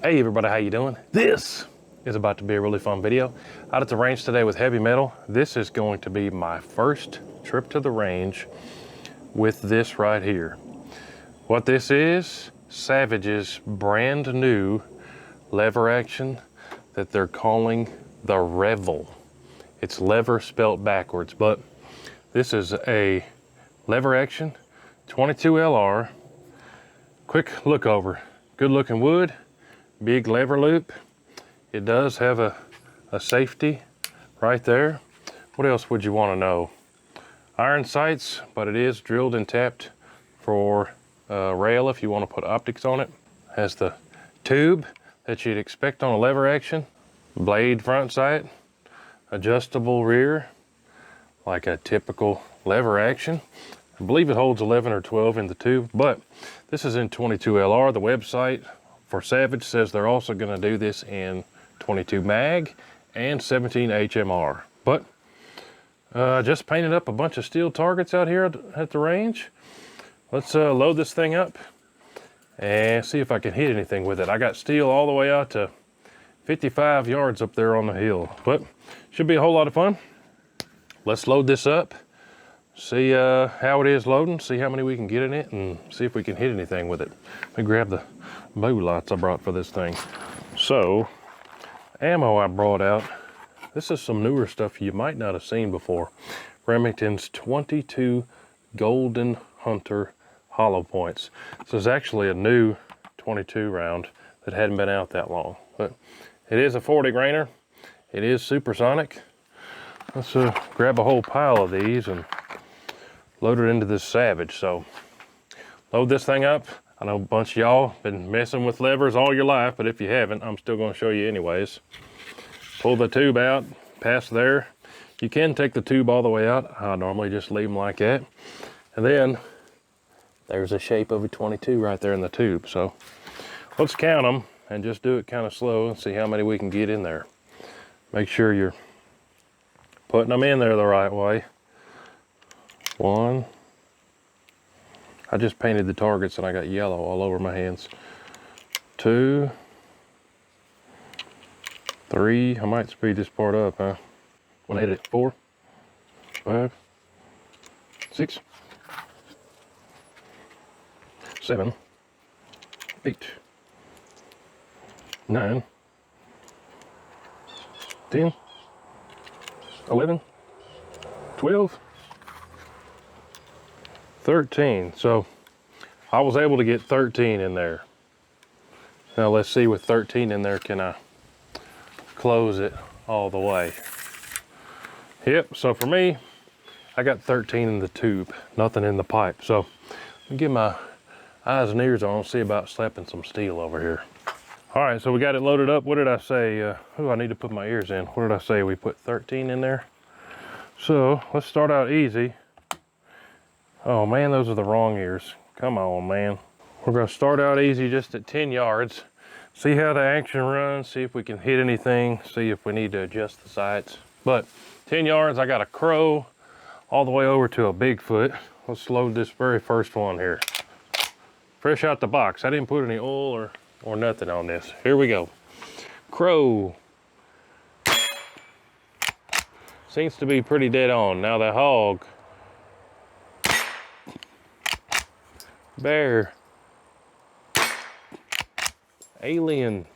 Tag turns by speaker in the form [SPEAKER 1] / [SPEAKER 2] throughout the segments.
[SPEAKER 1] Hey everybody, how you doing? This is about to be a really fun video. Out at the range today with heavy metal. This is going to be my first trip to the range with this right here. What this is, Savage's brand new lever action that they're calling the REVEL. It's lever spelt backwards, but this is a lever action 22 LR. Quick look over, good looking wood. Big lever loop. It does have a safety right there. What else would you want to know? Iron sights, but it is drilled and tapped for rail if you want to put optics on it. Has the tube that you'd expect on a lever action. Blade front sight. Adjustable rear, like a typical lever action. I believe it holds 11 or 12 in the tube, but this is in 22 LR. The website for Savage says they're also going to do this in 22 mag and 17 HMR. But just painted up a bunch of steel targets out here at the range. Let's load this thing up and see if I can hit anything with it. I got steel all the way out to 55 yards up there on the hill, but should be a whole lot of fun. Let's load this up, see how it is loading, see how many we can get in it, and see if we can hit anything with it. Let me grab the bow lights I brought for this thing. So, ammo I brought out. This is some newer stuff you might not have seen before. Remington's 22 Golden Hunter hollow points. This is actually a new 22 round that hadn't been out that long, but it is a 40 grainer. It is supersonic. Let's grab a whole pile of these and load it into this Savage. So, load this thing up. I know a bunch of y'all been messing with levers all your life, but if you haven't, I'm still going to show you anyways. Pull the tube out, past there. You can take the tube all the way out. I normally just leave them like that. And then there's a shape of a 22 right there in the tube. So let's count them and just do it kind of slow and see how many we can get in there. Make sure you're putting them in there the right way. One. I just painted the targets and I got yellow all over my hands. 2, 3, I might speed this part up, huh? When I hit it, 4, 5, 6, 7, 8, 9, 10, 11, 12, 13. So I was able to get 13 in there. Now let's see, with 13 in there, can I close it all the way? Yep, so for me, I got 13 in the tube, nothing in the pipe. So let me get my eyes and ears on, see about slapping some steel over here. All right, so we got it loaded up. What did I say? I need to put my ears in. What did I say? We put 13 in there. So let's start out easy. Oh man, those are the wrong ears. Come on, man. We're gonna start out easy just at 10 yards. See how the action runs, see if we can hit anything, see if we need to adjust the sights. But 10 yards, I got a crow all the way over to a Bigfoot. Let's load this very first one here. Fresh out the box. I didn't put any oil or nothing on this. Here we go. Crow. Seems to be pretty dead on. Now the hog. Bear. Alien.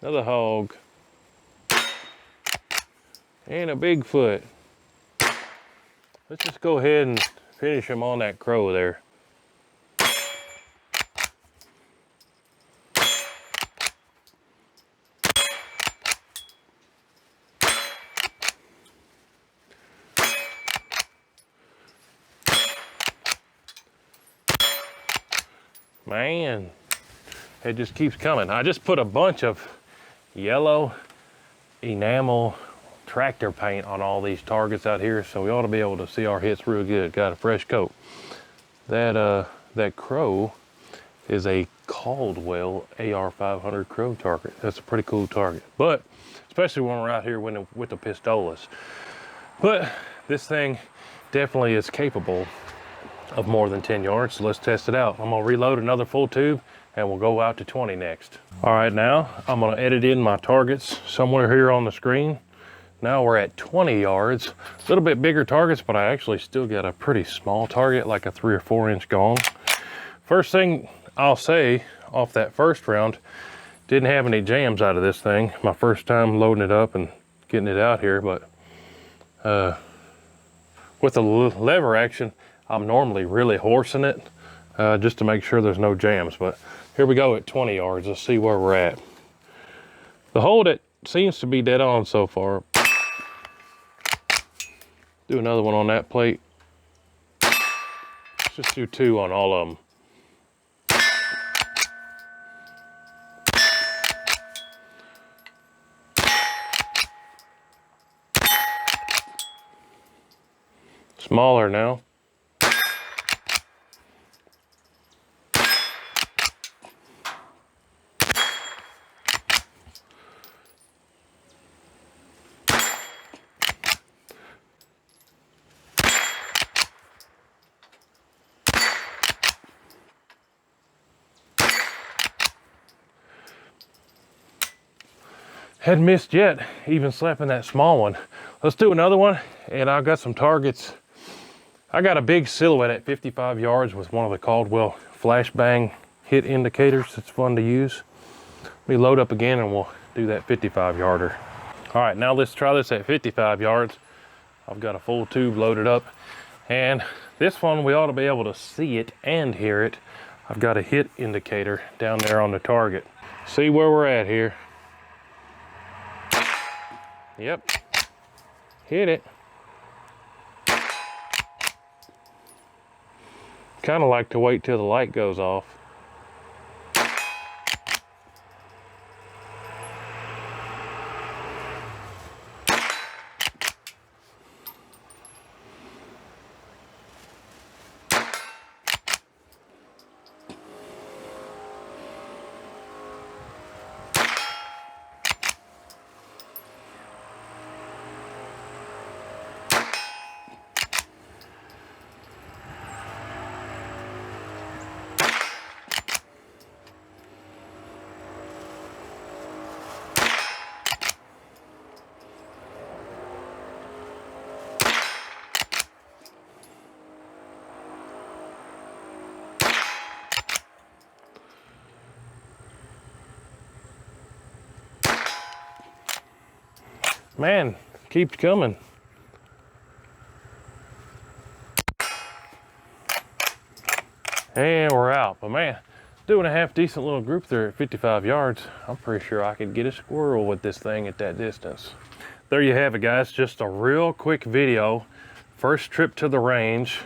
[SPEAKER 1] Another hog. And a Bigfoot. Let's just go ahead and finish him on that crow there. Man, it just keeps coming. I just put a bunch of yellow enamel tractor paint on all these targets out here, so we ought to be able to see our hits real good. Got a fresh coat. That crow is a Caldwell AR-500 crow target. That's a pretty cool target, but especially when we're out here with the pistolas. But this thing definitely is capable of more than 10 yards. So let's test it out. I'm gonna reload another full tube and we'll go out to 20 next. All right, now I'm gonna edit in my targets somewhere here on the screen. Now we're at 20 yards, a little bit bigger targets, but I actually still got a pretty small target, like a 3 or 4 inch gong. First thing I'll say off that first round, didn't have any jams out of this thing. My first time loading it up and getting it out here, but with the lever action, I'm normally really horsing it just to make sure there's no jams. But here we go at 20 yards. Let's see where we're at. The hold it seems to be dead on so far. Do another one on that plate. Let's just do 2 on all of them. Smaller now. Hadn't missed yet, even slapping that small one. Let's do another one, and I've got some targets. I got a big silhouette at 55 yards with one of the Caldwell flashbang hit indicators. It's fun to use. Let me load up again and we'll do that 55 yarder. All right, now let's try this at 55 yards. I've got a full tube loaded up, and this one we ought to be able to see it and hear it. I've got a hit indicator down there on the target. See where we're at here. Yep, hit it. Kind of like to wait till the light goes off. Man, keeps coming. And we're out. But man, doing a half decent little group there at 55 yards. I'm pretty sure I could get a squirrel with this thing at that distance. There you have it, guys. Just a real quick video. First trip to the range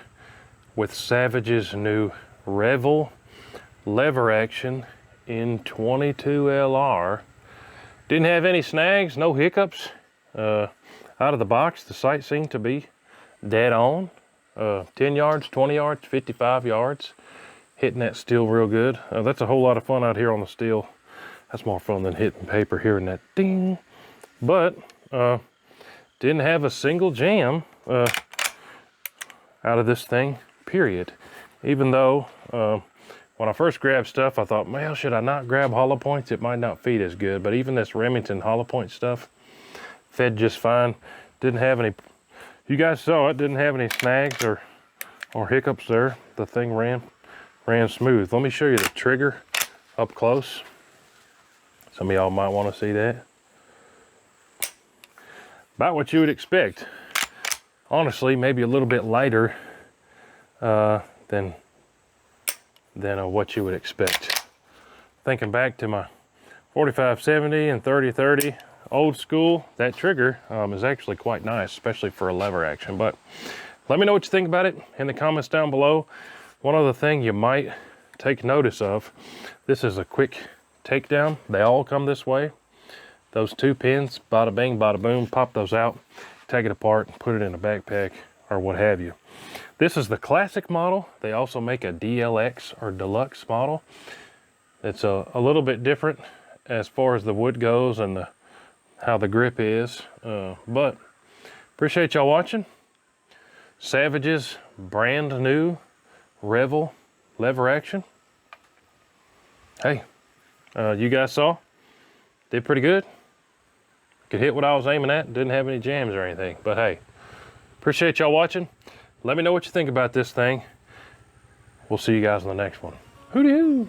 [SPEAKER 1] with Savage's new REVEL lever action in 22 LR. Didn't have any snags, no hiccups. Out of the box, the sight seemed to be dead on. 10 yards, 20 yards, 55 yards. Hitting that steel real good. That's a whole lot of fun out here on the steel. That's more fun than hitting paper, hearing that ding. But didn't have a single jam out of this thing, period. Even though when I first grabbed stuff, I thought, well, should I not grab hollow points? It might not feed as good. But even this Remington hollow point stuff fed just fine. Didn't have any, you guys saw it, didn't have any snags or hiccups there. The thing ran smooth. Let me show you the trigger up close. Some of y'all might want to see that. About what you would expect. Honestly, maybe a little bit lighter than what you would expect. Thinking back to my 45-70 and 30-30 old school, that trigger is actually quite nice, especially for a lever action. But let me know what you think about it in the comments down below. One other thing you might take notice of, this is a quick takedown. They all come this way. Those 2 pins, bada bing, bada boom, pop those out, take it apart, put it in a backpack or what have you. This is the classic model. They also make a DLX or deluxe model. It's a little bit different as far as the wood goes and how the grip is. But appreciate y'all watching. Savage's brand new REVEL lever action. Hey, you guys saw, did pretty good. Could hit what I was aiming at, didn't have any jams or anything, but hey, appreciate y'all watching. Let me know what you think about this thing. We'll see you guys in the next one. Hooty-hoo!